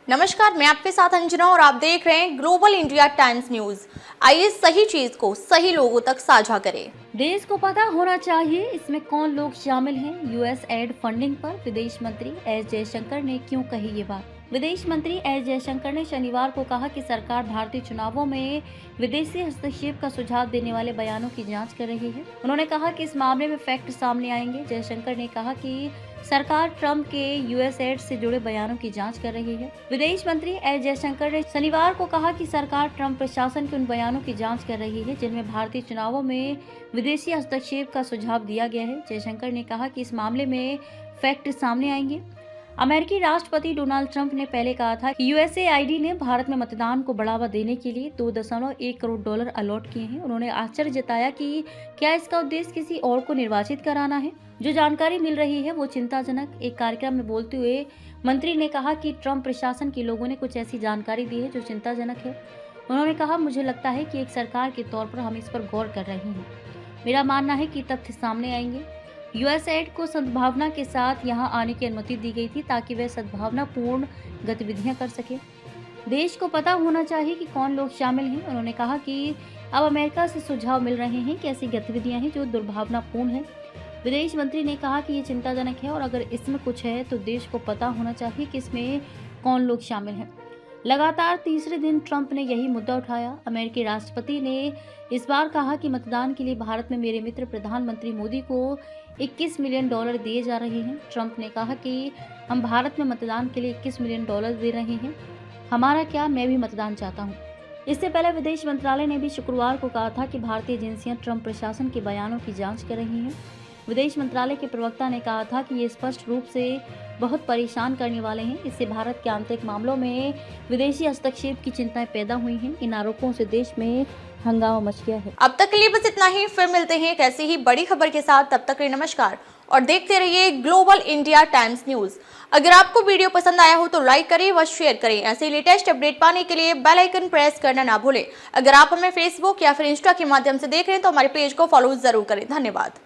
नमस्कार, मैं आपके साथ अंजना और आप देख रहे हैं ग्लोबल इंडिया टाइम्स न्यूज। आइए सही चीज को सही लोगों तक साझा करें। देश को पता होना चाहिए इसमें कौन लोग शामिल हैं। यूएस एड फंडिंग पर विदेश मंत्री एस जयशंकर ने क्यों कही ये बात। विदेश मंत्री एस जयशंकर ने शनिवार को कहा कि सरकार भारतीय चुनावों में विदेशी हस्तक्षेप का सुझाव देने वाले बयानों की जांच कर रही है। उन्होंने कहा कि इस मामले में फैक्ट सामने आएंगे। जयशंकर ने कहा कि सरकार ट्रंप के यूएस एड से जुड़े बयानों की जांच कर रही है। विदेश मंत्री एस जयशंकर ने शनिवार को कहा कि सरकार ट्रंप प्रशासन के उन बयानों की जांच कर रही है जिनमें भारतीय चुनावों में विदेशी हस्तक्षेप का सुझाव दिया गया है। जयशंकर ने कहा कि इस मामले में फैक्ट सामने आएंगे। अमेरिकी राष्ट्रपति डोनाल्ड ट्रंप ने पहले कहा था कि यूएसएआईडी ने भारत में मतदान को बढ़ावा देने के लिए $2.1 करोड़ अलॉट किए हैं। उन्होंने आश्चर्य जताया कि क्या इसका उद्देश्य किसी और को निर्वाचित कराना है। जो जानकारी मिल रही है वो चिंताजनक। एक कार्यक्रम में बोलते हुए मंत्री ने कहा कि ट्रंप प्रशासन के लोगों ने कुछ ऐसी जानकारी दी है जो चिंताजनक है। उन्होंने कहा, मुझे लगता है कि एक सरकार के तौर पर हम इस पर गौर कर रहे हैं। मेरा मानना है कि तथ्य सामने आएंगे। यूएस एड को सद्भावना के साथ यहां आने की अनुमति दी गई थी ताकि वह सद्भावनापूर्ण गतिविधियां कर सके। देश को पता होना चाहिए कि कौन लोग शामिल हैं। उन्होंने कहा कि अब अमेरिका से सुझाव मिल रहे हैं कि ऐसी गतिविधियां हैं जो दुर्भावनापूर्ण हैं। विदेश मंत्री ने कहा कि ये चिंताजनक है और अगर इसमें कुछ है तो देश को पता होना चाहिए कि इसमें कौन लोग शामिल हैं। लगातार तीसरे दिन ट्रंप ने यही मुद्दा उठाया। अमेरिकी राष्ट्रपति ने इस बार कहा कि मतदान के लिए भारत में मेरे मित्र प्रधानमंत्री मोदी को $21 मिलियन दिए जा रहे हैं। ट्रंप ने कहा कि हम भारत में मतदान के लिए $21 मिलियन दे रहे हैं। हमारा क्या, मैं भी मतदान चाहता हूं। इससे पहले विदेश मंत्रालय ने भी शुक्रवार को कहा था कि भारतीय एजेंसियां ट्रंप प्रशासन के बयानों की जांच कर रही हैं। विदेश मंत्रालय के प्रवक्ता ने कहा था कि ये स्पष्ट रूप से बहुत परेशान करने वाले हैं। इससे भारत के आंतरिक मामलों में विदेशी हस्तक्षेप की चिंताएं पैदा हुई हैं। इन आरोपों से देश में हंगामा मच गया है। अब तक के लिए बस इतना ही। फिर मिलते हैं एक ऐसी ही बड़ी खबर के साथ। तब तक के लिए नमस्कार और देखते रहिए ग्लोबल इंडिया टाइम्स न्यूज। अगर आपको वीडियो पसंद आया हो तो लाइक करें व शेयर करें। ऐसे लेटेस्ट अपडेट पाने के लिए बेल आइकन प्रेस करना ना भूलें। अगर आप हमें फेसबुक या फिर इंस्टा के माध्यम से देख रहे हैं तो हमारे पेज को फॉलो जरूर करें। धन्यवाद।